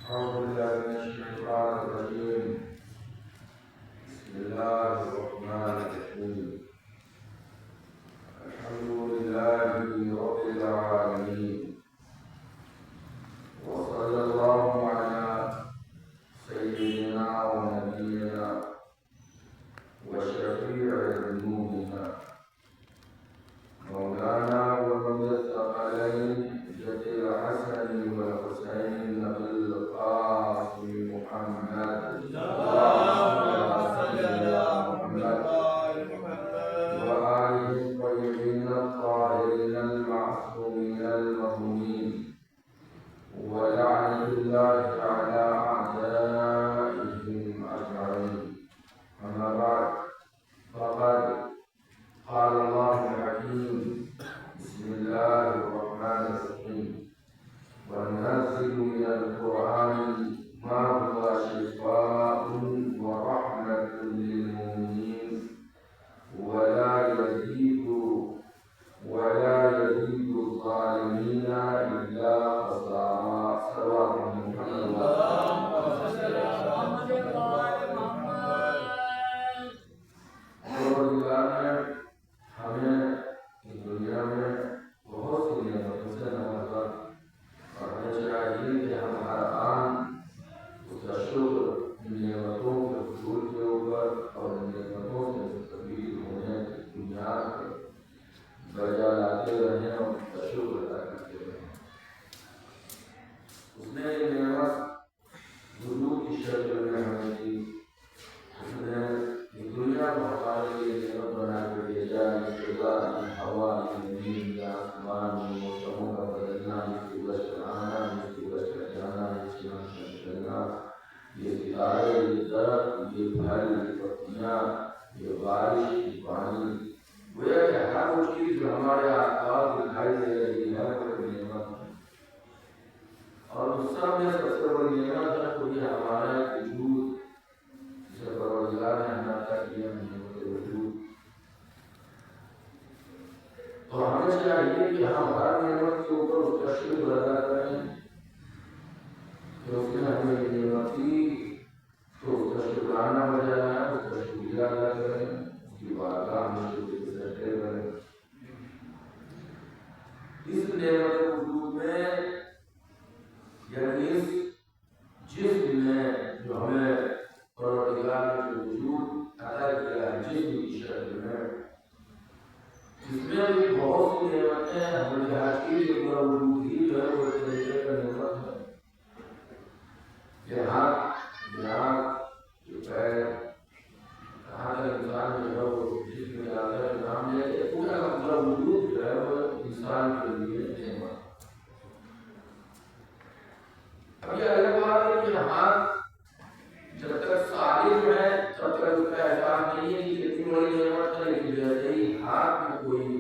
أعوذ بالله من الشيطان الرجيم. بسم الله الرحمن الرحيم. الحمد لله رب العالمين، وصلى الله على سيدنا ونبينا وشفيع ذنوبنا مولانا ومولى الثقلين جد الحسن والحسين القاسم محمد اللهم صل على محمد وآله الطيبين الطاهرين المعصومين المظلومين، ولعنة الله على أعدائهم أجمعين. أما بعد، فقد قال الله الحكيم: بسم الله الرحمن الرحيم: وننزل من القرآن ما هو شفاء ورحمة للمؤمنين ولا يزيد الظالمين إلا خسارا. صلوات محمد ہمیں اس دنیا میں بہت سی نعمتوں سے نوازا، اور ہمیں چاہیے کہ ہم ہر آن اس کا شکر ان نعمتوں کے حصول کے اوپر اور ان نعمتوں سے مستفید ہونے کی بنیاد پر درجہ لاتے رہیں اور اس کا شکر ادا کرتے رہیں۔ اس نے یہ نعمت وجود کی شکل میں ہمیں دی، اس نے یہ دنیا کو ہمارے لیے نعمت بنا کے بھیجا، یہ فضا، یہ ہوا، یہ زمین، یہ آسمان، یہ موسموں کا بدلنا، یہ سورج کا آنا، یہ سورج کا جانا، یہ چاند کا نکلنا، یہ ستارے، یہ درخت، یہ پھل، یہ پتیاں، یہ بارش، یہ پانی، گویا کہ ہر وہ چیز جو ہمارے آس پاس دکھائی دے رہی ہے وہ نعمت ہے، اور اس سب میں سب سے بڑی نعمت ہے تو یہ ہمارا وجود، جسے پروردگار نے ہمیں عطا کیا نعمت وجود۔ تو ہمیں چاہیے کہ ہم ہر نعمت کے اوپر اس کا شکر ادا کریں کہ اس نے ہمیں یہ نعمت دی، تو اس کا شکرانہ بجائے، اس کا شکریہ ادا کریں، اس کی بارگاہ میں شکر کے سجدے کریں۔ اس نعمت وجود میں، یعنی اس جسم میں جو ہمیں پروردگار نے جو وجود عطا کیا ہے جسم کی شکل میں، اس میں بھی بہت سی نعمتیں ہیں۔ ہماری ہر چیز کے اوپر وجود ہی جو ہے وہ ایک طریقے کا نعمت ہے۔ یہ ہاتھ، یہ آنکھ، یہ پیر، کہاں تک انسان جو ہے وہ جسم میں آتا ہے کام لے کے پورا کا پورا وجود جو ہے وہ انسان کے لیے نعمت۔ اب یہ الگ بات ہے کہ ہاتھ جب تک سالم ہے تب تک اس کا احساس نہیں ہے کہ کتنی بڑی نعمت ہے، لیکن جیسے ہی ہاتھ میں کوئی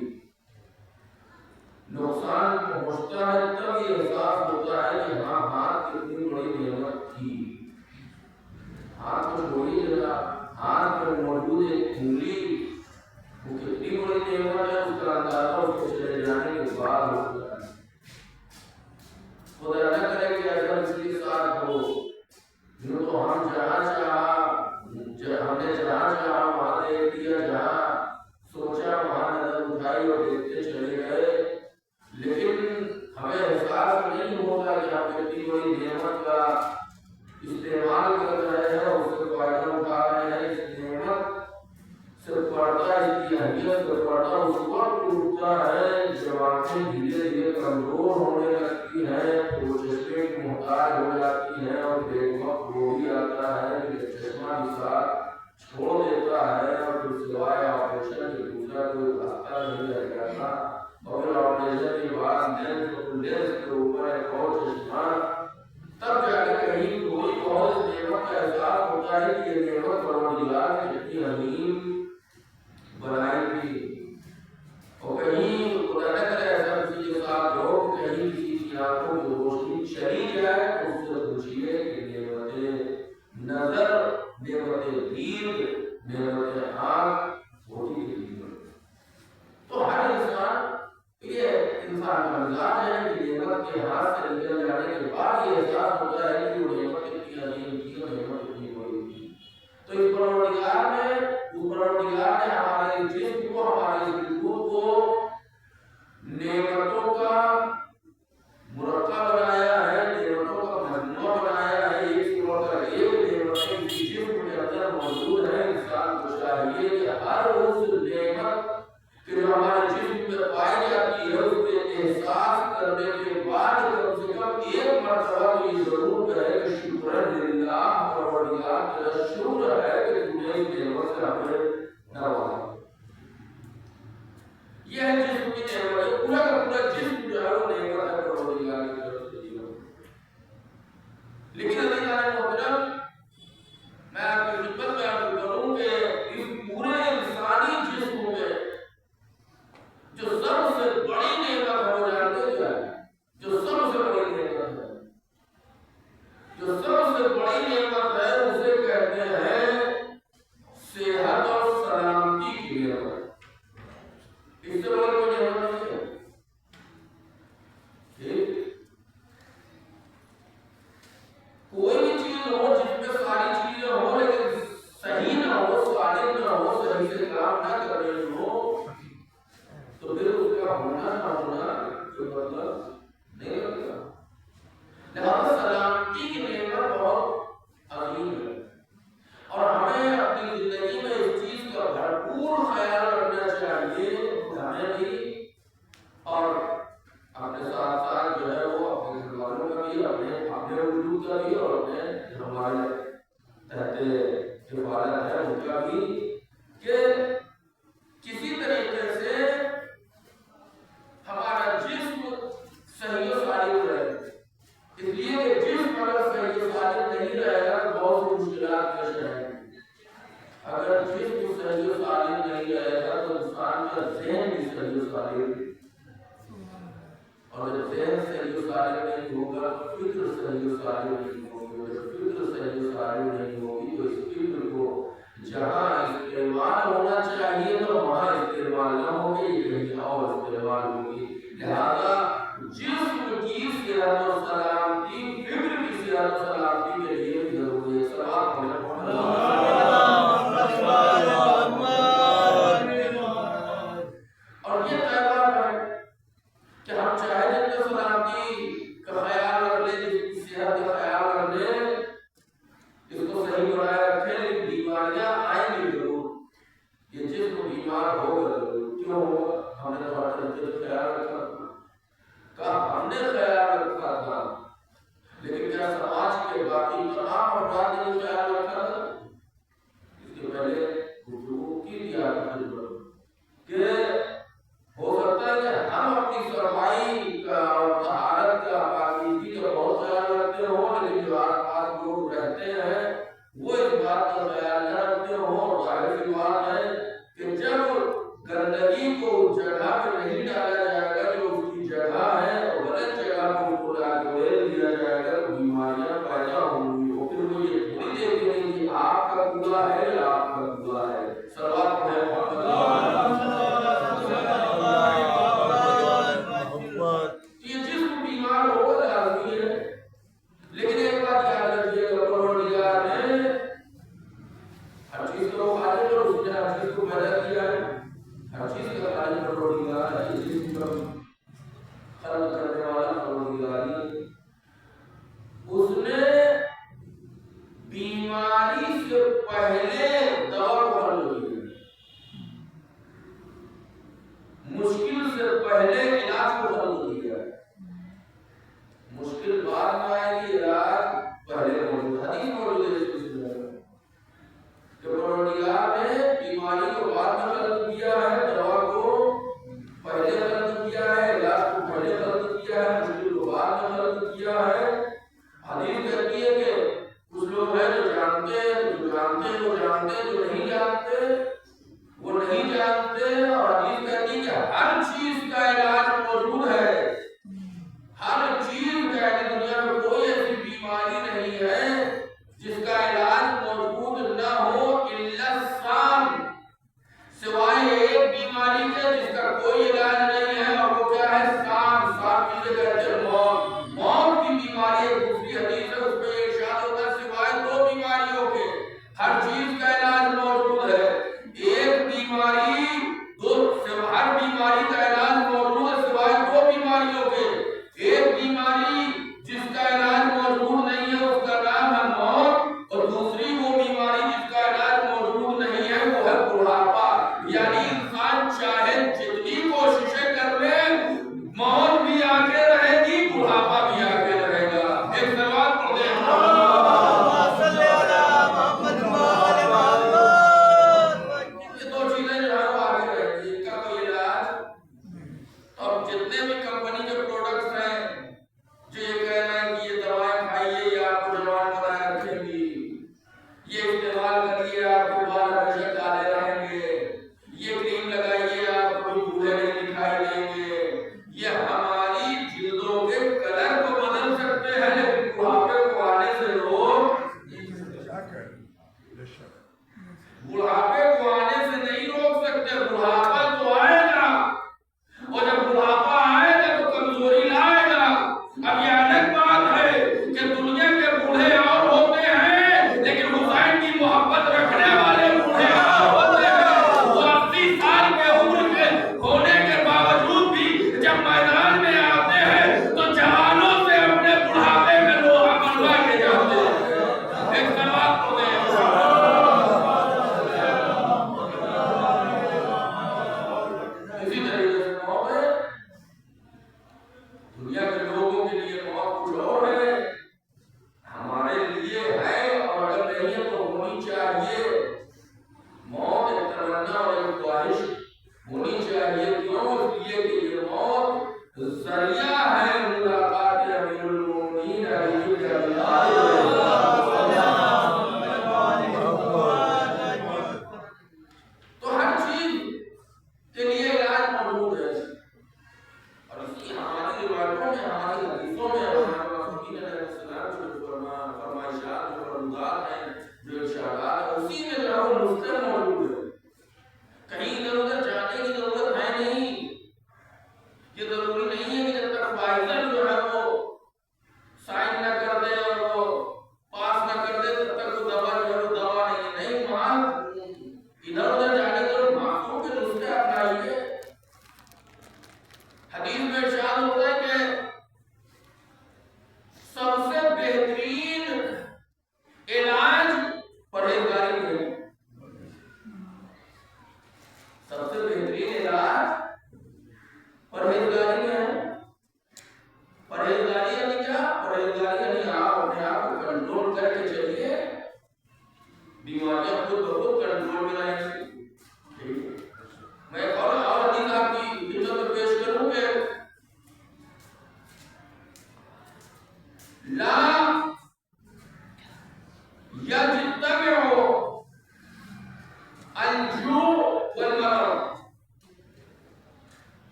نقصان پہنچتا ہے تب یہ احساس ہوتا ہے کہ ہاں ہاتھ کتنی بڑی نعمت تھی۔ ہاتھ تو چھوڑی جگہ، ہاتھ میں موجود ایک انگلی وہ کتنی بڑی نعمت ہے، اس کا اندازہ اس کے چلے جانے کے بعد ہوتا ہے۔ خدا نہ کرے کہ ایسا اس کے ساتھ ہو، یوں تو ہم جہاں چاہا ہم نے جہاں چاہا وہاں دیکھ دیا، جہاں سوچا وہاں نظر اٹھائی اور دیکھتے چلے گئے، لیکن ہمیں احساس نہیں ہوتا کہ ہم کتنی بڑی نعمت کا استعمال کر رہے ہیں اور اس سے فائدہ اٹھا رہے ہیں۔ اس نعمت سے پردہ، اس کی اہمیت سے پردہ اس وقت اٹھتا ہے جب آنکھیں دھیرے دھیرے کمزور ہونے لگتی ہیں، تو چشمے کی محتاج ہو جاتی ہیں اور ایک وقت وہ بھی آتا ہے کہ چشمہ بھی ساتھ چھوڑ دیتا ہے اور پھر سوائے آپریشن کے دوسرا کوئی راستہ نہیں رہ جاتا، اور پھر آپریشن کے بعد لینس کے اوپر ایک اور چشمہ، تب جا کے کہیں کوئی اور اس نعمت کا احساس ہوتا ہے کہ یہ نعمت پروردگار نے کتنی عظیم بنائی تھی۔ اور کہیں خدا نہ کرے ایسا کسی کے ساتھ ہو، کہیں کسی کی آنکھوں کی روشنی چلی جائے تو اس سے پوچھیے کہ بعد یہ احساس ہوتا ہے کہ وہ نعمت اتنی عظیم تھی اور نعمت اتنی بڑی تھی. تو اس پروردگار نے ہمارے جسم کو، ہمارے وجود کو نعمتوں کا مرکب بنایا ہے، نعمتوں کا مجموعہ بنایا ہے. ایک سے بڑھ کر ایک نعمتیں اس جسم کے اندر موجود ہیں. انسان کو چاہیے کہ ہر اس نعمت کہ جو ہمارے جسم میں پائی جاتی ہے اس پہ احساس کرنے کے بعد کم سے کم ایک مرتبہ تو یہ ضرور کہے کہ شکر للہ، پروردگار تیرا شکر ہے کہ تو نے اس نعمت سے ہمیں نوازا. یہ ہے جسم کی نعمت ہے. پورا کا پورا جسم جو ہے وہ نعمت ہے پروردگار کی طرف سے دی ہوئی. لیکن عزیزان محترم، میں آپ کی خدمت میں عرض کروں کہ اس پورے انسانی جسم میں جو سب سے بڑی نعمت ہے وہ جانتے کیا ہے؟ جو سب سے بڑی نعمت ہے، جو سب سے بڑی نعمت ہے اسے کہتے ہیں صحت اور سلامتی کی نعمت. اس سے بڑی کوئی نعمت نہیں ہے. کوئی بھی چیز ہو جس میں ساری چیزیں ہو لیکن صحیح نہ ہو، صالح نہ ہو، صحیح سے کام نہ کر رہی ہو، تو پھر اس کا ہونا نہ ہونا کوئی مطلب نہیں رکھتا. لہذا سلامتی کی نعمت بہت عظیم ہے اور ہمیں اپنی زندگی میں اس چیز کا بھرپور خیال رکھنا چاہیے. ہمیں بھی اور اپنے ساتھ ساتھ جو ہے وہ اپنے گھر والوں کا بھی، اپنے وجود کا بھی اور اپنے ہمارے تحت حفاظت ہے ان کا بھی، کہ کسی طریقے سے ہمارا جسم صحیح و سالم رہے. اس لیے کہ جسم اگر صحیح و سالم نہیں رہے گا تو بہت سی مشکلات پیش آئیں گی. اگر جسم صحیح و سالم نہیں رہے گا تو انسان کا ذہن بھی صحیح و سالم، اور جب ذہن صحیح و سالم نہیں ہوگا تو فکر صحیح و سالم نہیں ہوگی. جب فکر صحیح و سالم نہیں ہوگی تو اس فکر کو جہاں استعمال ہونا چاہیے تو وہاں استعمال نہ ہوگی، کہیں اور استعمال ہوگی. لہذا جسم کی صحت و سلامتی فکر کی صحت و سلامتی کے لیے ضروری ہے. صلوات پڑھیں. اور یہ طے بات ہے کہ ہم چاہے جتنے سلامتی کا خیال رکھ لیں، جس کی صحت کا خیال رکھ لیں، اس کو صحیح بنائے رکھیں، لیکن بیماریاں آئیں گی ضرور. یہ جسم بیمار ہوگا ضرور. کیوں ہوگا؟ ہم نے تھوڑا خیال رکھا تھا. کہا ہم نے خیال رکھا تھا لیکن کیا سماج کے باقی تمام افراد نے خیال رکھا تھا؟ اس کے پہلے گفتگو کی دیا کہ ہو سکتا ہے کہ ہم اپنی صفائی کا اور طہارت کا، پاکیزگی کا بہت خیال رکھتے ہوں، لیکن جو آس پاس لوگ رہتے ہیں وہ اس بات کا خیال نہ رکھتے ہوں. ظاہر سی بات ہے کہ جب گندگی کو اس جگہ پہ نہیں ڈالا جائے گا جو اس کی جگہ ہے، اور غلط جگہ کو اس کو لا کے ڈال دیا جائے گا تو بیماریاں پیدا ہوں گی. اور پھر وہ یہ تھوڑی دیکھیں گے کہ آپ کا کوڑا ہے یا آپ کا کوڑا ہے. صلوات پڑھیں. یہ جسم بیمار ہوگا لازمی ہے، لیکن ایک بات یاد رکھیے کہ پروردگار نے ہر چیز کو خالق اور اس نے ہر چیز کو پیدا کیا ہے. ہر چیز کا خالق پروردگار ہے.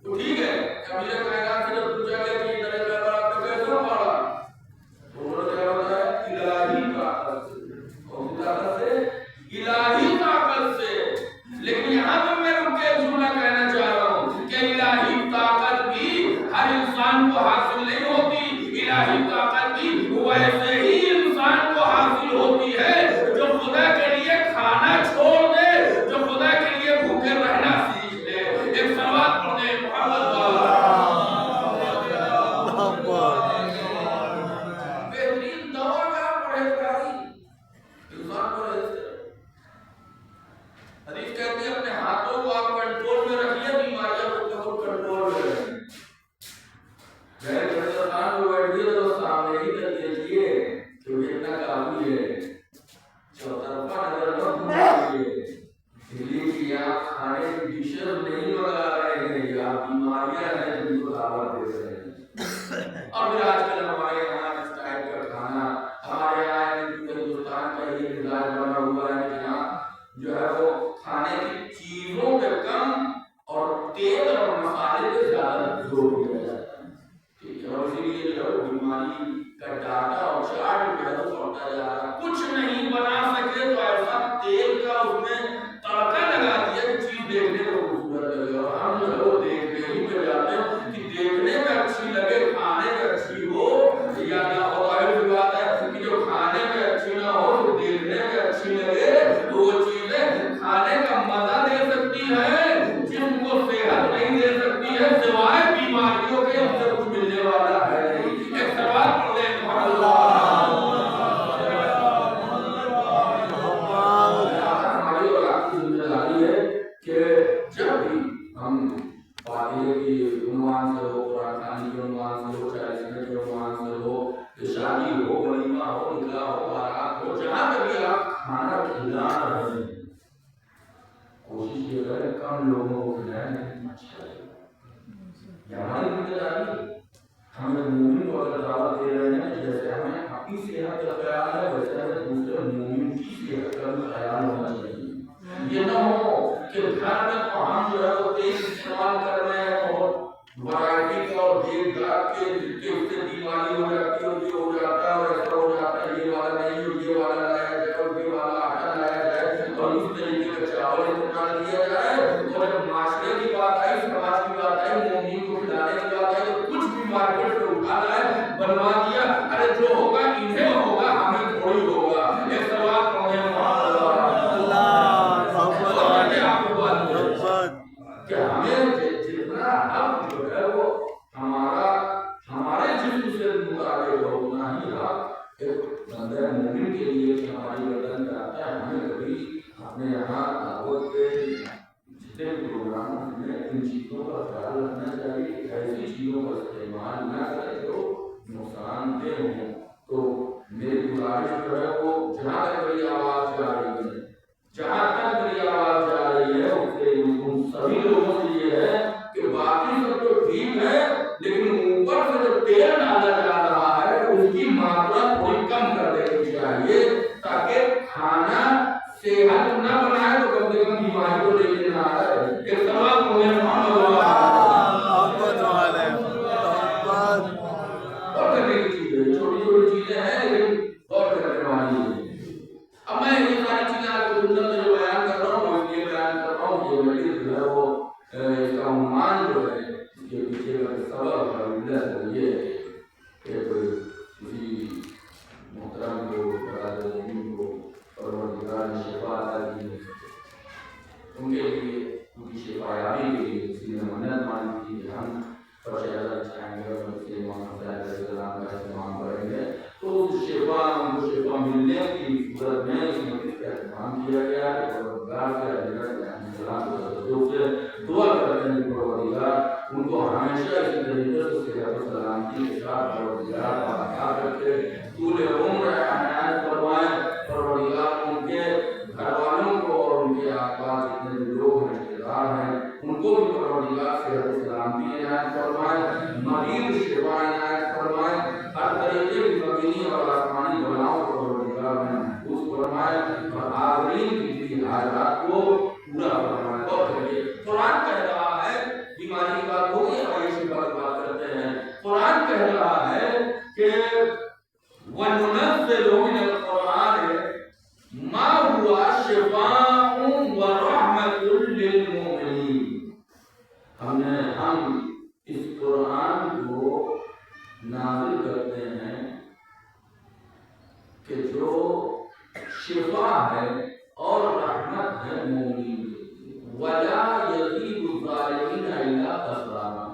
تو ٹھیک ہے، ابھی کائنات سے جب پوچھا گیا کہ گئے دسترخوان پہ بیٹھ گئے تو سامنے ہی کر دیجیے کیونکہ اتنا کافی ہے، چوطرفہ نظر نہ گھمائیے، اس لیے کہ یہاں کھانے کی ڈشز نہیں منگا رہے ہیں، یا بیماریاں ہیں جن کو دعوت دے رہے ہیں۔ اور پھر آج کل ہمارے یہاں اس ٹائپ کا کھانا، ہمارے یہاں ہندوستان کا یہ مزاج بنا ہوا ہے کہ یہاں جو ہے وہ کھانے کی چیزوں پہ کم اور تیل اور مسالے پہ زیادہ زور دیا جاتا ہے، ٹھیک ہے، اور اسی لیے جو ہے بیماری کا ڈاٹا اور چارٹ جو ہے وہ بڑھتا جا رہا ہے۔ کچھ نہیں بنا سکے تو ایسا تیل کا اس میں تڑکا لگا دیا کہ چیز دیکھنے کو خوبصورت لگے، اور ہم جو ہے وہ دیکھنے ہی پہ جاتے ہیں کہ دیکھنے میں اچھی لگے، کھانے میں اچھی ہو، یا نہ ہو۔ ظاہر سی بات ہے کہ جو کھانے میں اچھی نہ ہو تو دیکھنے میں اچھی لگے، تو وہ چیزیں کھانے کا مزہ دے سکتی ہے، جن کو صحت نہیں دے سکتی ہے، سوائے بیماریوں کے ہم سے کچھ ملنے والا ہے نہیں۔ ایک سوال پڑھ لیں ہماری اور آپ کی ذمہ داری ہے کہ جب بھی ہم فاتحے کی عنوان سے ہو، قرآن خوانی کے عنوان سے ہو، 40 کے عنوان سے ہو، شادی ہو، ولیمہ ہو، نکاح ہو، بارات ہو، جہاں پہ بھی آپ کھانا کھلا رہے ہیں، کوشش یہ کریں کم لوگوں کو کھلائیں لیکن اچھا لگے۔ یہ ہماری ذمہ داری ہے۔ ہم ایک مومن کو اگر دعوت دے رہے ہیں، جیسے ہمیں اپنی صحت کا خیال ہے ویسے ہمیں دوسرے مومن کی صحت کا بھی خیال ہونا چاہیے۔ یہ نہ ہو کہ گھر میں تو ہم جو ہے وہ تیل استعمال کر رہے ہیں اور ورائٹی کا اور دیکھ داکھ کے اس سے بیماری ہو جاتی ہے، اور یہ ہو جاتا ہے اور ایسا ہو جاتا ہے، یہ والا نہیں اور یہ والا لایا جائے اور یہ والا آٹا لایا جائے اور اس طریقے کا چاول استعمال کیا جائے، اور جب معاشرے کی بات آئی، سماج کی بات آئی، مومنین کو کھلانے کی بات آئی، تو کچھ بھی مارکیٹ سے اٹھا لائے، بنوا دیا، ارے جو ہوگا انہیں ہوگا، ہمیں تھوڑی ہوگا۔ ایک سوال پڑھیں کہ ہمیں جتنا حق جو ہے وہ ہمارے جسم سے مطابق ہو، اتنا ہی حق ایک بندہ مومن کے لیے کہ ہماری بدن کا آتا ہے۔ ہمیں کبھی اپنے یہاں دعوت کے جتنے پروگرام میں ان چیزوں کا خیال رکھنا چاہیے، ایسی چیزوں کا استعمال نہ کریں جو نقصان دہ ہوں۔ تو میری گزارش جو ہے وہ جہاں تک میری آواز جا رہی ہے، جہاں تک میری آواز جا رہی ہے، اس سے ان سبھی لوگوں سے یہ ہے کہ باقی سب تو ٹھیک ہے، لیکن اوپر سے جو تیل ڈالا جا رہا ہے اس کی ماترا تھوڑی کم کر دینی چاہیے، تاکہ کھانا صحت نہ بنائے تو کم سے کم بیماری کو لے کے نہ آئے۔ ایک سوال ہونے اور کرنے کی چیزیں، چھوٹی چھوٹی چیزیں ہیں لیکن غور کرنے والی ہے۔ اب میں یہ ساری چیزیں آپ کو جملہ میں جو بیان کر رہا ہوں وہ اس لیے بیان کر رہا ہوں، یہ مجلس جو ہے وہ اس کا عنوان جو ہے اس کے پیچھے کا سبب اور علت یہ ہے کہ کسی محترم کو برادر مومن کو پروردگار نے شفا عطا کی ہے، ان کے لیے ان کی شفا یابی کے لیے کسی نے منت مانی تھی کہ ہم فرشتہ چاہیں گے اور اس کے امام حسین علیہ السلام کا اہتمام کریں گے، تو اس ان کو شفا ملنے کی صورت میں اس مجلس کا اہتمام کیا گیا ہے۔ پروردگار سے السلام کے تصدق سے دعا کرتے ہیں کہ پروردگار ان کو ہمیشہ اسی طریقے سے صحت و سلامتی کے ساتھ پروردگار برقرار رکھے، طول عمر عنایت فرمائے، پروردگار ان کے گھر والوں کو اور ان کے آس پاس جتنے بھی لوگ ہیں، رشتے دار ہیں، ان کو بھی پروردگار صحت و سلامتی عنایت فرمائے، مریض شفا عنایت فرمائے، ہر طریقے کی زمینی اور آسمانی بلاؤں کو پروردگار نے محفوظ فرمائے، اور حاضرین کی بھی حاجات کو پورا فرمائے۔ اور قرآن کہہ رہا ہے، بیماری کی بات ہو گئی، اور شفا کی بات کرتے ہیں، قرآن کہہ رہا ہے کہ وَنُنَزِّلُ مِنَ الْقُرْآنِ مَا هُوَ شِفَاءٌ وَرَحْمَةٌ لِّلْمُؤْمِنِينَ۔ ہم اس قرآن کو نازل کرتے ہیں کہ جو شفا ہے اور رحمت ہے مومنین کے لیے، وَلَا يَزِيدُ الظَّالِمِينَ إِلَّا خَسَارًا۔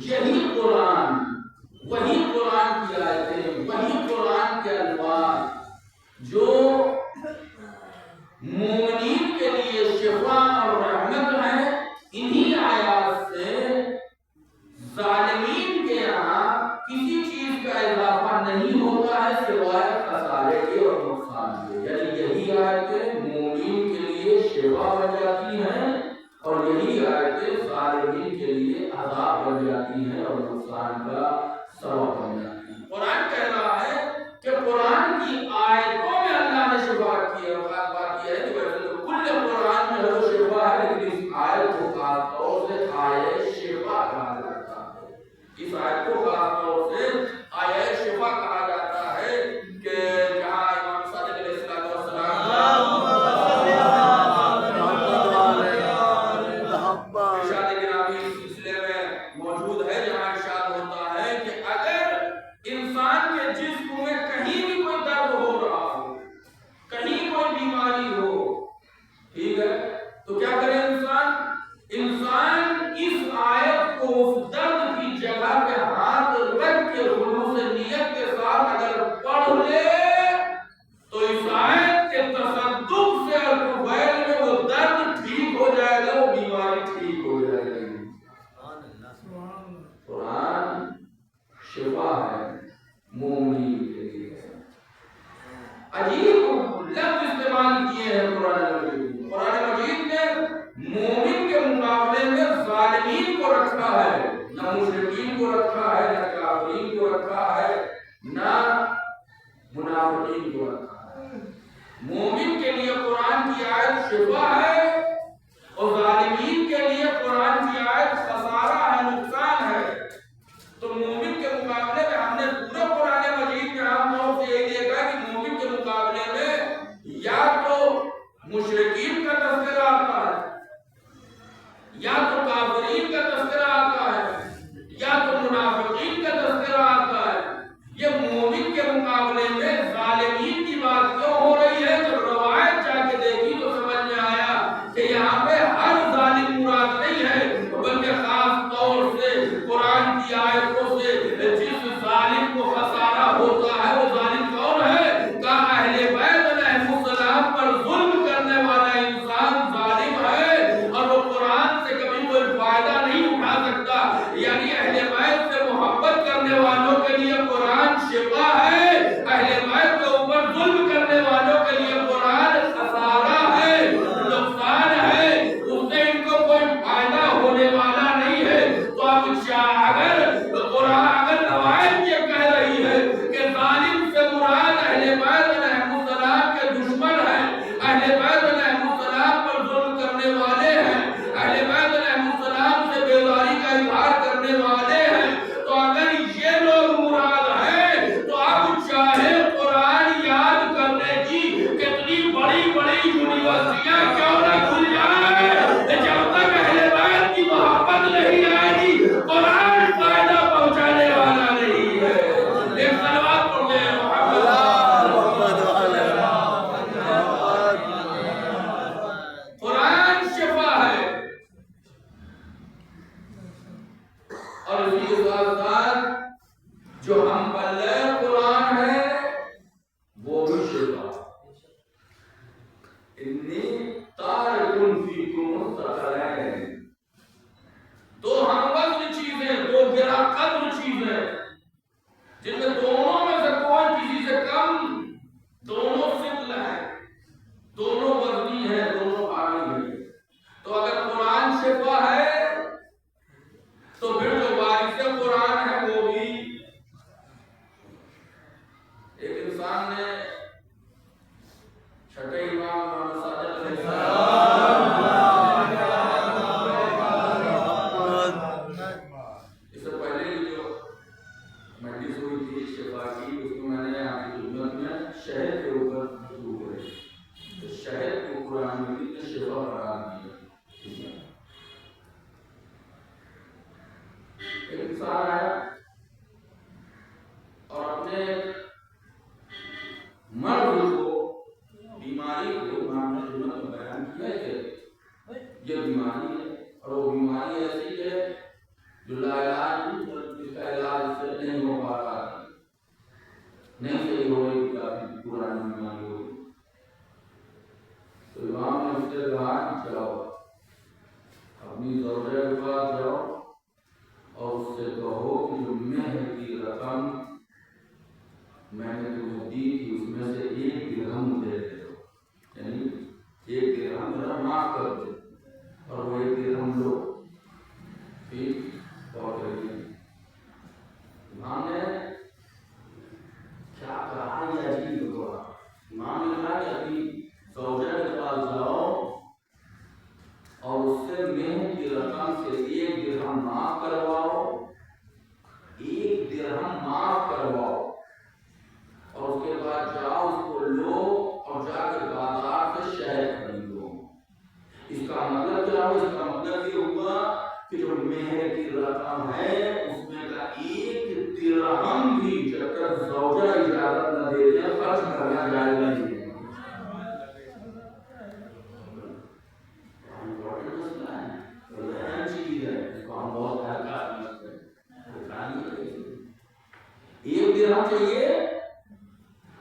یہی قرآن، وہی قرآن کی آیتیں، وہی قرآن لیے، یعنی یہی آیتیں مومن کے لیے شفا بن جاتی ہیں اور یہی آیتیں ظالمین کے لیے عذاب بن جاتی ہیں اور نقصان کا سبب بن جاتی ہیں۔ قرآن کہہ رہا ہے کہ قرآن کی آیتوں میں اللہ نے شفا رکھی ہے، اور بات یہ ہے کہ ویسے تو کل قرآن میں وہ شفا ہے، لیکن اس آیت کو خاص طور سے آیت شفا کہا جاتا ہے۔ اس آیت کو خاص طور سے آیت شفا کہا جاتا ہے کہ جہاں امام صادق علیہ السلام ارشاد گرامی اس سلسلے میں موجود ہے، جہاں ارشاد ہوتا ہے کہ اگر انسان کے جسم میں کہیں بھی کوئی درد ہو رہا ہو، کہیں کوئی بیماری ہو، ٹھیک ہے، تو کیا کرے انسان اس آیت کو اس درد کی جگہ پہ ہاتھ رکھ کے خلوص نیت کے ساتھ اگر پڑھ لے تو اس آیت کے تصدق سے اور طفیل میں وہ درد ٹھیک ہو جائے گا، وہ بیماری ٹھیک ہو جائے گی۔ قرآن شفا ہے مومنین کے لیے۔ عجیب لفظ استعمال کیے ہیں قرآن مجید میں۔ قرآن مجید نے مومن کے مقابلے میں ظالمین کو رکھا ہے، نہ مشرکین کو رکھا ہے، نہ کافرین کو رکھا ہے، نہ منافقین کو رکھا ہے۔ مومن کے لیے قرآن کی آیت شفا ہے اور ظالمین کے لیے قرآن کی آیت خسارہ ہے، نقصان ہے۔ تو مومن کے مقابلے میں ہم نے پورے قرآن مجید میں عام طور سے یہ دیکھا کہ مومن کے مقابلے میں یا تو مشرکین کا تذکرہ آتا ہے، یا تو کافرین کا تذکرہ آتا ہے، یا تو منافقین کا تذکرہ آتا ہے۔ یہ مومن کے مقابلے میں ظالمین کی بات کیوں ہو رہی ہے؟ جب روایت جا کے دیکھی تو سمجھ میں آیا کہ یہاں پہ ہر ظالم مراد نہیں ہے، بلکہ خاص طور سے قرآن کی آیتوں سے جس ظالم کو خسارہ ہوتا ہے وہ ظالم کون ہے؟ کہا اہل بیت علیہ السلام پر ظلم کرنے والا انسان ظالم ہے اور وہ قرآن سے کبھی کوئی فائدہ نہیں اٹھا سکتا، یعنی اہل بیت سے محبت کرنے والوں کے لیے قرآن شفا ہے، اہل بیت کے اوپر ظلم کرنے والوں کے لیے قرآن خسارہ ہے، نقصان ہے، اس سے ان کو کوئی فائدہ ہونے والا نہیں ہے۔ تو اب اگر روایت یہ کہہ رہی ہے کہ ظالم سے مراد اہل بیت علیہ السلام کے دشمن ہیں، اہل بیت علیہ السلام پر ظلم کرنے والے ہیں، اہل بیت علیہ السلام سے بیزاری کا اظہار کرنے والے ہیں، تو اگر یہ لوگ مراد ہیں تو اب چاہے قرآن یاد کرنے کی کتنی بڑی بڑی یونیورسٹیاں کیوں نہ کھل جائیں، جب تک اہل بیت کی محبت نہیں آئے گی قرآن فائدہ پہنچانے والا نہیں ہے۔ ایک صلوات پڑھتے ہیں قرآن شفا ہے، اور اسی کے ساتھ ساتھ جو ہم پلے قرآن ہے وہ بھی شفا۔ انی تارکن فیکم الثقلین، دو ہم وزن چیزیں، دو گرا قدر چیزیں جن میں دونوں میں سے کوئی کسی سے کم، دونوں ثقل ہیں، دونوں وزنی ہیں، دونوں بھاری ہیں۔ تو اگر قرآن شفا ہے تو پھر جو وارث قرآن ہے وہ بھی، ایک انسان نے چھٹے امام صادق علیہ السلام اس سے پہلے جو مجلس ہوئی تھی شفا کی، اس میں میں نے آپ کی خدمت میں شہد کے اوپر گفتگو کری، تو شہد کو قرآن مجید نے شفا قرار دیا۔ ایک انسان آیا اور اپنے مرض کو، بیماری کو امام نے خدمت میں بیان کیا کہ یہ بیماری ہے اور وہ بیماری ایسی ہے جو لا علاج، اس کا علاج سے نہیں ہو پا رہا، 1 درہم معاف کرواؤ اور اس کے بعد جاؤ اس کو لو اور جا کے بازار سے شہد خریدو۔ اس کا مطلب کیا ہوا؟ اس کا مطلب یہ ہوا کہ جو مہر کی رقم ہے اس میں کا 1 درہم بھی جب تک زوجہ اجازت نہ دے دے خرچ کرنا جائز نہیں ہے۔ ایک درہم چاہیے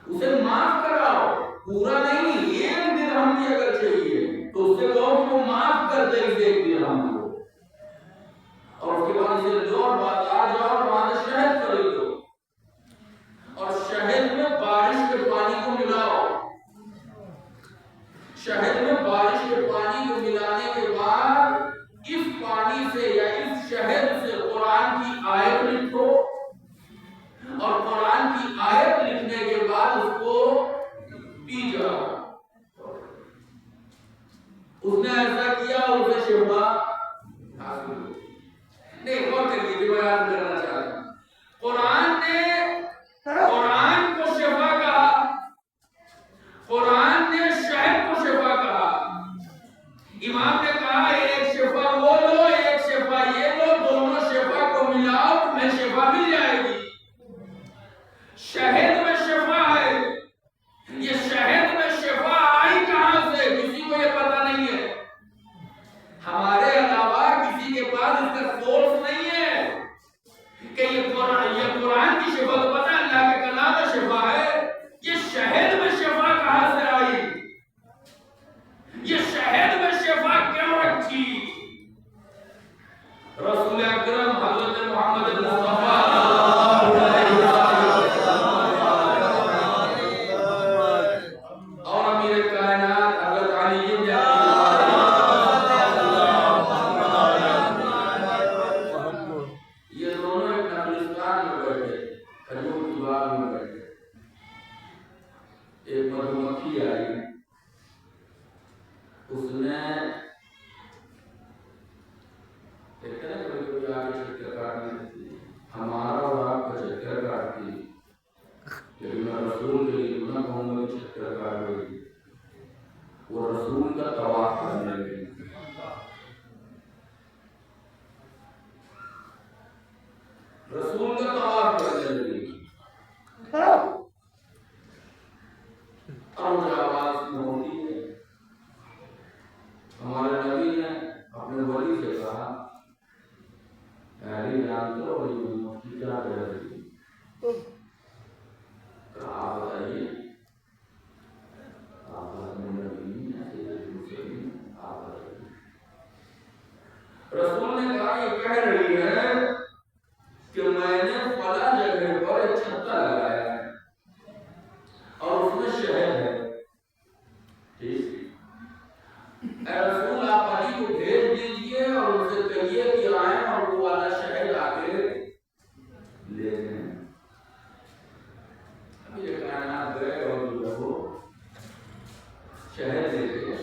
اسے معاف کراؤ، پورا نہیں، 1 درہم بھی اگر چاہیے تو اسے کہو کہ وہ معاف کر دے اسے 1 درہم کو، اور اس کے بعد اسے لو اور بازار جاؤ اور وہاں سے شہد خریدو اور شہد میں بارش کے پانی کو ملاؤ۔ شہد میں بارش کے پانی کو ملانے کے بعد اس پانی سے یا اس شہد سے قرآن کی آیت لکھو اور قرآن کی آیت لکھنے کے بعد اس کو پی جاؤ۔ اس نے ایسا کیا اور اسے شفا حاصل ہوئی۔ نہیں، غور کریے کہ میں یاد کرنا چاہتا ہوں، قرآن نے قرآن کو شفا کہا، قرآن نے شہد کو شفا کہا۔ امام نے کہا ایک شفا وہ لو، ایک شفا یہ لو، دونوں شفا کو ملاؤ تمہیں شفا مل جائے گی۔ شہد میں شفا ہے، یہ شہد میں شفا آئی کہاں سے کسی کو یہ پتہ نہیں ہے، ہمارے علاوہ کسی کے پاس اس کا سورس نہیں ہے کہ یہ قرآن کی شفا تو پتہ اللہ کے کلام میں شفا ہے، یہ شہد میں شفا کہاں سے آئی، یہ شہد میں شفا کیوں رکھی؟ رسول اکرم حضرت محمد مصطفیٰ اور امیر کائنات حضرت علی بن یہ دونوں ایک نخلستان میں بیٹھے، کھجور کی باغ میں بیٹھے، ایک مدھو مکھی آئی، اس نے دیکھتے ہیں کوئی کوئی آگے چکر کاٹنے دیتی، ہمارا اور آپ کا چکر کاٹتی، لیکن میں رسول کے لیے نہ کہوں گا کہ چکر کاٹ گئی، وہ رسول کا طواف کرنے لگی۔ رسول کا طواف کرنے لگی اور مجھے آواز میں ہوتی ہے، ہمارے نبی نے اپنے ولی سے کہا علی جانتے ہو یہ مفتی کیا کہہ رہی ہے؟ کہا بتائیے، آپ اپنے نبی آپ بتائیے۔ رسول نے کہا یہ کہہ رہی ہے کہ میں نے فلاں جگہ پر ایک چھتا لگایا ہے اور اس میں شہد ہے، ٹھیک، اے رسول آپ علی کو بھیج دیجئے اور ان سے کہیے کہ آئیں اور وہ والا شہد آ کے لے لیں۔ ابھی یہ کائنات گئے اور جو وہ شہد لے کے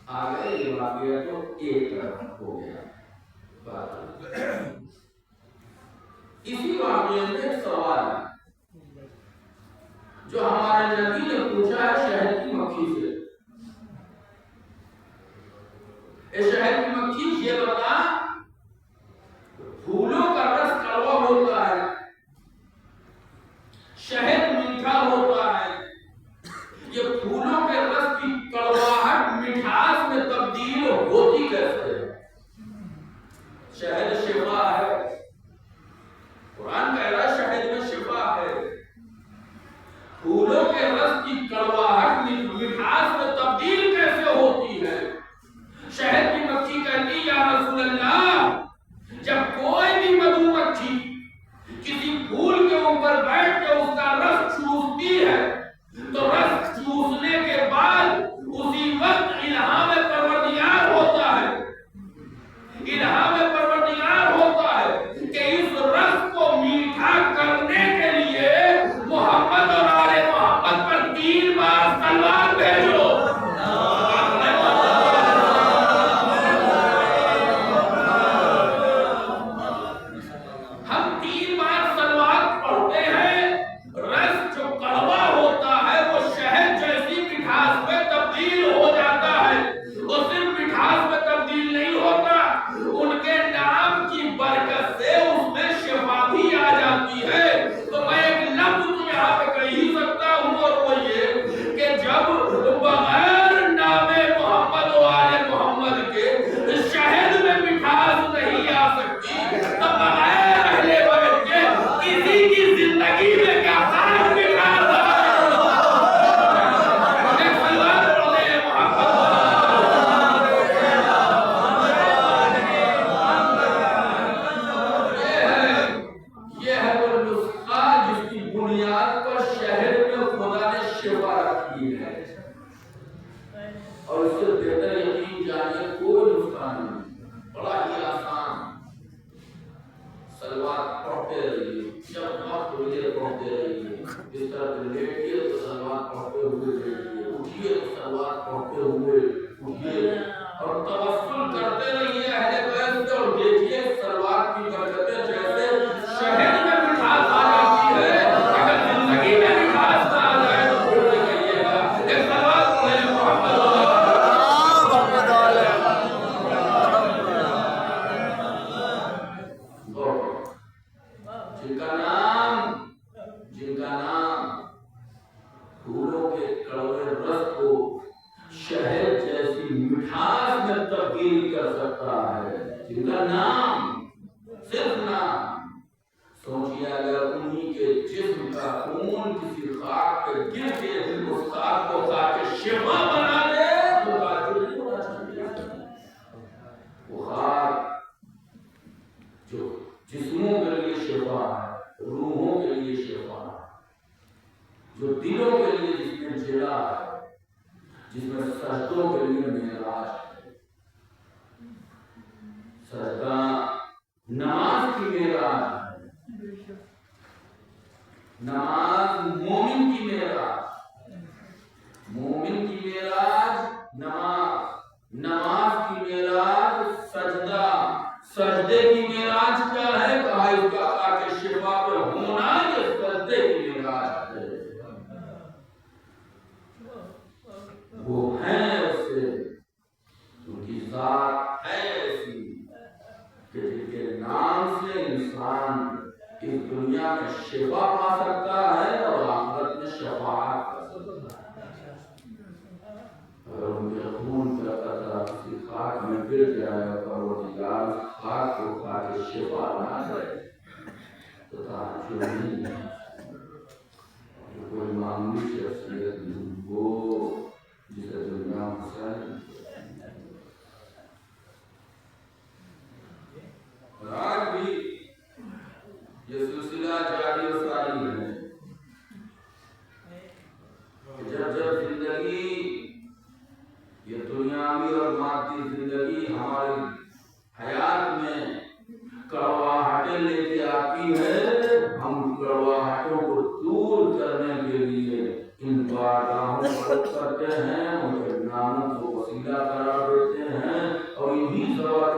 آ گئے، یہ واقعہ تو ایک طرف ہو گیا بات۔ اسی واقعے میں ایک سوال ہے جو ہمارے نبی نے پوچھا ہے شہد کی مکھی سے، اے شہد کی مکھی یہ بتا پھولوں کا رس کڑوا ہوتا ہے، شہد میٹھا ہوتا ہے، یہ پھولوں کے رس کی کڑواہٹ مٹھاس میں تبدیل ہوتی کیسے ہے؟ شہد شفا ہے، قرآن کہہ رہا ہے شہد میں شفا ہے، پھولوں کے رس کی کڑواہٹ مٹھاس میں تبدیل کیسے ہوتی ہے؟ شہد کی مکھی کہتی یا رسول اللہ بنیاد پر شہر میں خدا نے شفا رکھی ہے، اور اس سے بہتر یقین جانیے کوئی نسخہ نہیں، بڑا ہی آسان۔ سلوات پڑھتے رہیے، جب وقت ملے پڑھتے رہیے، جس طرح سے لیٹیے تو سلوات پڑھتے ہوئے لیٹیے، اٹھیے تو سلوات پڑھتے ہوئے اٹھیے، اور توسل کرتے رہیے اہل بیت سے، اور دیکھیے سلوات کی برکتیں جیسے شہد میں مٹھاس آ جاتی ہے، اگر زندگی میں مٹھاس نہ آ جائے تو بھول جائیے گا۔ ایک سلوات پڑھیں محمد جن کا نام پھولوں کے کڑوے رس کو شہد جیسی مٹھاس میں تبدیل کر سکتا ہے، جن کا نام، صرف نام، سوچیے اگر انہی کے جسم کا خون کسی خاک پہ گر کے اس خاک کو کھا کے شفا بنا دے تو کافر نہیں ہونا چاہیے۔ وہ خاک جو جسموں کے لیے شفا ہے، روحوں کے لیے شفا ہے، جو دلوں کے لیے جس میں جلا ہے، جس میں سجدوں کے لیے معراج ہے۔ سجدہ نماز کی معراج ہے، نماز مومن کی معراج، مومن کی معراج نماز، نماز کی معراج سجدہ، سجدے کی معراج کیا ہے؟ کہا اس کا خاک شفا پہ ہونا یہ سجدے کی معراج ہے۔ وہ ہیں اسے، ان کی ذات ہے ایسی کہ جن کے نام سے انسان اس دنیا میں شفا پا سکتا ہے اور آخرت میں شفاعت کر سکتا ہے۔ اگر ان کے خون کا قطرہ کسی خاک میں گر جائے اور پروردگار خاک کو کھا کے شفا نہ کرے تو تعجب نہیں ہے۔ کوئی معمولی شخصیت وہ جسے دنیا مسائل، اور آج بھی یہ سلسلہ جاری و ساری ہے۔ جب جب زندگی، یہ دنیاوی اور مادی زندگی ہماری حیات میں کڑواہٹیں لے کے آتی ہے، ہم کڑواہٹوں کو دور کرنے کے لیے ان بارگاہوں کو کرتے ہیں، ان کے ناموں کو وسیلہ قرار دیتے ہیں، اور انہی ذوات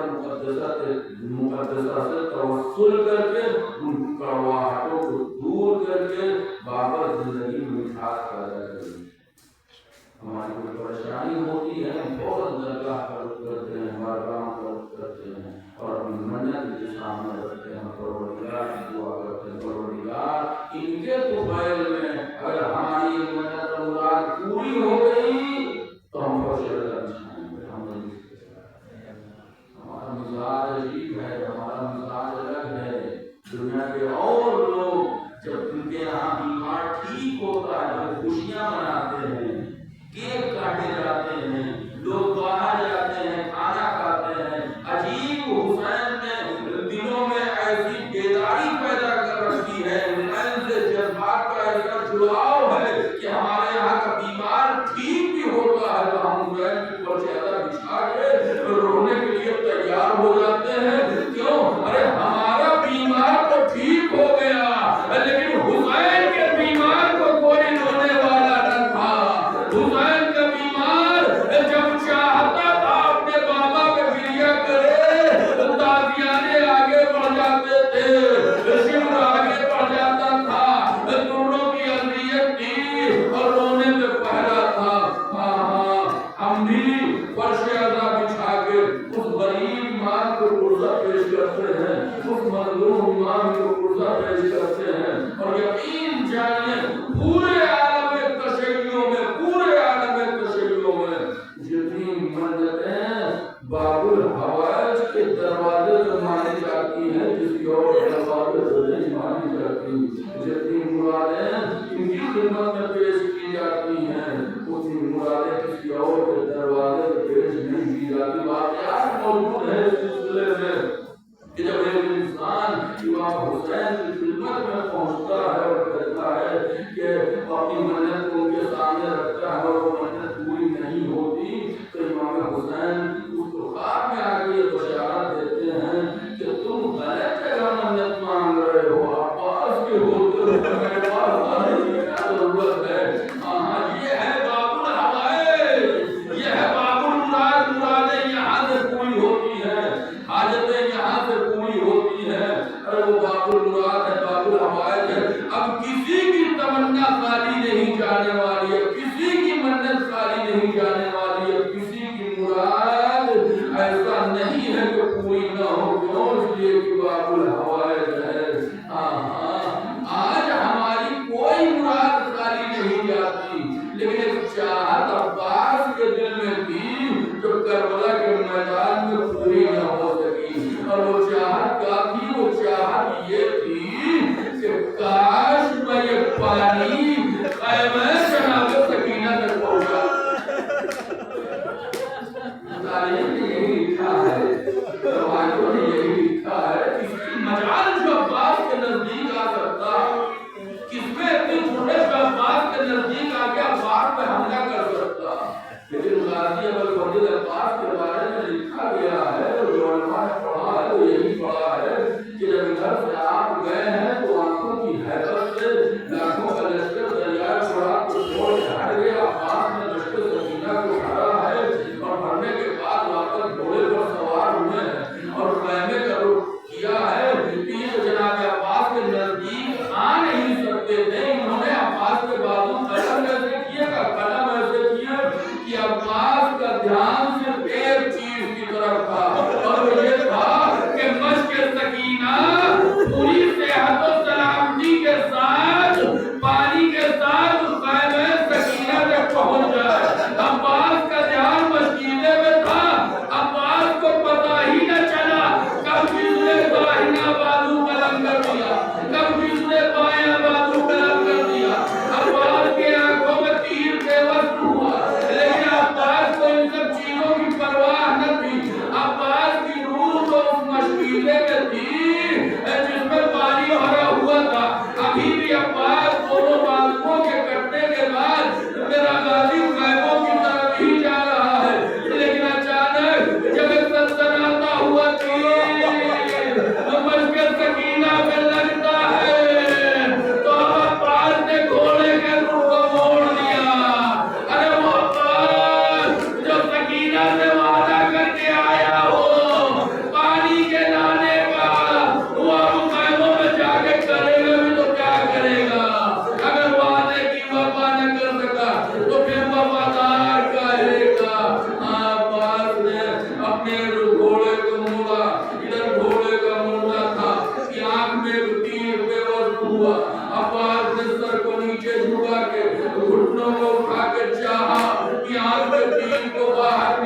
مقدسہ سے توسل کر کے ان کڑواہٹوں کو دور کر کے واپس زندگی میں مٹھاس پیدا کرتے ہیں۔ ہماری کوئی پریشانی ہوتی ہے، ہم فوراً درگاہ کا رخ کرتے ہیں، بارگاہوں کا رخ کرتے ہیں، اور اپنی منت کے سامنے رکھتے ہیں، پروردگار کی دعا کرتے ہیں، پروردگار ان کے طفیل میں اگر ہماری منت اور مراد پوری ہو گئی تو ہم خوش رضا چھائیں گے۔ ہمارا مزاج عجیب ہے، ہمارا مزاج الگ ہے۔ دنیا کے اور لوگ جب ان کے یہاں بیمار ٹھیک ہوتا ہے تو خوشیاں مناتے ہیں، کیک کاٹے جاتے ہیں، لوگ باہر جاتے ہیں، کھانا کھاتے ہیں۔ عجیب حسین نے دلوں میں ایسی بیداری پیدا کر رکھی ہے، حسین سے جذبات کا ایسا جڑاؤ ہے کہ ہمارے یہاں کا بیمار ٹھیک بھی ہوتا ہے تو ہم حسین کی پرچادہ بچھا کے رونے کے لیے تیار ہو جاتے ہیں۔ کیوں؟ ارے ہمارا بیمار تو ٹھیک ہو گیا، لیکن حسین کے بیمار کو کوئی رونے والا نہ تھا۔ حسین کا بیمار جب چاہتا تھا اپنے بابا کے فریہ کرے، تازیانے آگے بڑھ جاتے تھے، شمر آگے بڑھ جاتا تھا، تروں کی اذیت تھی اور رونے میں پہلا تھا۔ ہم بھی فرش عزا بچھا کے اس غریب ماں کو قرضہ پیش کرتے ہیں، اس مظلوم ماں کو قرضہ پیش کرتے ہیں، اور یقین جانیے پورے عالم تشیع میں، پورے عالم تشیع میں جتنی منتیں باب الحوائج کے دروازے پہ مانی جاتی ہیں، کسی اور دروازے پہ نہیں مانی جاتی، جتنی مرادیں ان کی خدمت میں پیش کی جاتی ہیں اتنی مرادیں کسی اور کے دروازے پہ پیش نہیں کی جاتی۔ واقعات موجود ہے اس سلسلے میں کہ جب ایک انسان امام حسین کی خدمت میں پہنچتا ہے اور کہتا ہے اپنی منت کو ان کے سامنے رکھتا ہے اور وہ منت پوری نہیں ہوتی تو امام حسین اس کو خواب میں آ کے یہ بشارت دیتے ہیں کہ تم غلط جگہ منت مانگ رہے ہو، عباس کے ہوتے ہوئے میرے پاس آنے کی کیا ضرورت ہے؟ یہ ہے باب الحوائج، یہ ہے باب المراد، مرادیں یہاں سے پوری ہوتی ہیں، حاجتیں یہاں سے پوری ہوتی ہیں، اور وہ باب المراد ہے، باب الحوائج ہے۔ اب کسی کی تمنا خالی نہیں جانے والی ہے، کسی کی منت خالی نہیں جانے والی ہے، کسی کی مراد ایسا نہیں ہے کہ پوری نہ ہو، کیوں؟ اس لیے کہ باب الحوائج ہے۔ آج ہماری کوئی مراد خالی نہیں جاتی، لیکن ایک چاہت عباس کے دل میں تھی جو کربلا کے میدان میں پوری نہ ہو سکی، اور وہ چاہت کیا تھی؟ وہ چاہت یہ تھی کہ کاش میں یہ پانی خیمہ جناب سکینہ تک پہنچا۔ تاریخ نے یہی لکھا ہے، روایتوں نے یہی لکھا ہے، کس کی مجال جو عباس کے نزدیک آ سکتا، کس میں اتنی چھوٹے جو عباس کے نزدیک آ کے عباس پہ حملہ کر سکتا۔ لیکن غازی ابوالفضل عباس کے بارے میں لکھا گیا ہے، جو علماء نے پڑھا ہے وہ یہی پڑھا ہے کہ جب ادھر سے آپ گئے ہیں تو آنکھوں کی حیرت سے لاکھوں کا لشکر دریائے فرات کو چھوڑ کے ہٹ گیا، عباس نے لشکر سکینہ کو بھرا ہے، اور بھرنے کے بعد واپس گھوڑے پر سوار ہوئے ہیں اور خیمے کا رخ کیا ہے۔ یہ جناب عباس کے نزدیک آ نہیں سکتے تھے، انہوں نے عباس کے بازو قلم ایسے کیا قلم ایسے کیا کہ عباس کا دھیان صرف ایک چیز کی طرف تھا، اور وہ یہ تھا کہ مشق سکینہ پوری صحت و سلامتی کے ساتھ پانی کے ساتھ خیمہ سکینہ تک پہنچ جائے۔ عباس کا دھیان مشکیلے میں تھا، عباس کو پتہ ہی نہ چلا کب کس نے داہنا بازو قلم کر دیا، کب کس نے بایاں بازو قلم کر دیا۔ عباس کے آنکھوں میں تیر بے وقت ہوا، لیکن عباس کو ان سب چیزوں کی پرواہ نہ تھی۔ عباس کی روح تو اس مشکیلے میں تھی جس میں پانی بھرا ہوا تھا۔ ابھی بھی عباس دونوں بازوؤں کے کٹنے کے بعد میرا غازی خیموں کی طرف ہی جا رہا ہے، لیکن اچانک جب ایک سنسناتا ہوا تیر مشق سکینہ پہ لگتا ہے تو عباس نے گھوڑے کے رخ کو موڑ دیا۔ ارے وہ عباس جو سکینہ سے وعدہ کر کے آیا ہو پانی کے لانے کا، وہ اب خیموں میں جا کے کرے گا بھی تو کیا کرے گا؟ اگر وعدے کی وفا نہ کر سکا تو پھر وفادار کہے گا۔ عباس نے اپنے گھوڑے کو موڑا، ادھر گھوڑے کا مڑنا تھا کہ آنکھ میں ایک تیر بے وقت ہوا۔ عباس نے سر کو نیچے جھکا کے گھٹنوں کو اٹھا کے چاہا کہ آنکھ میں تیر کو باہر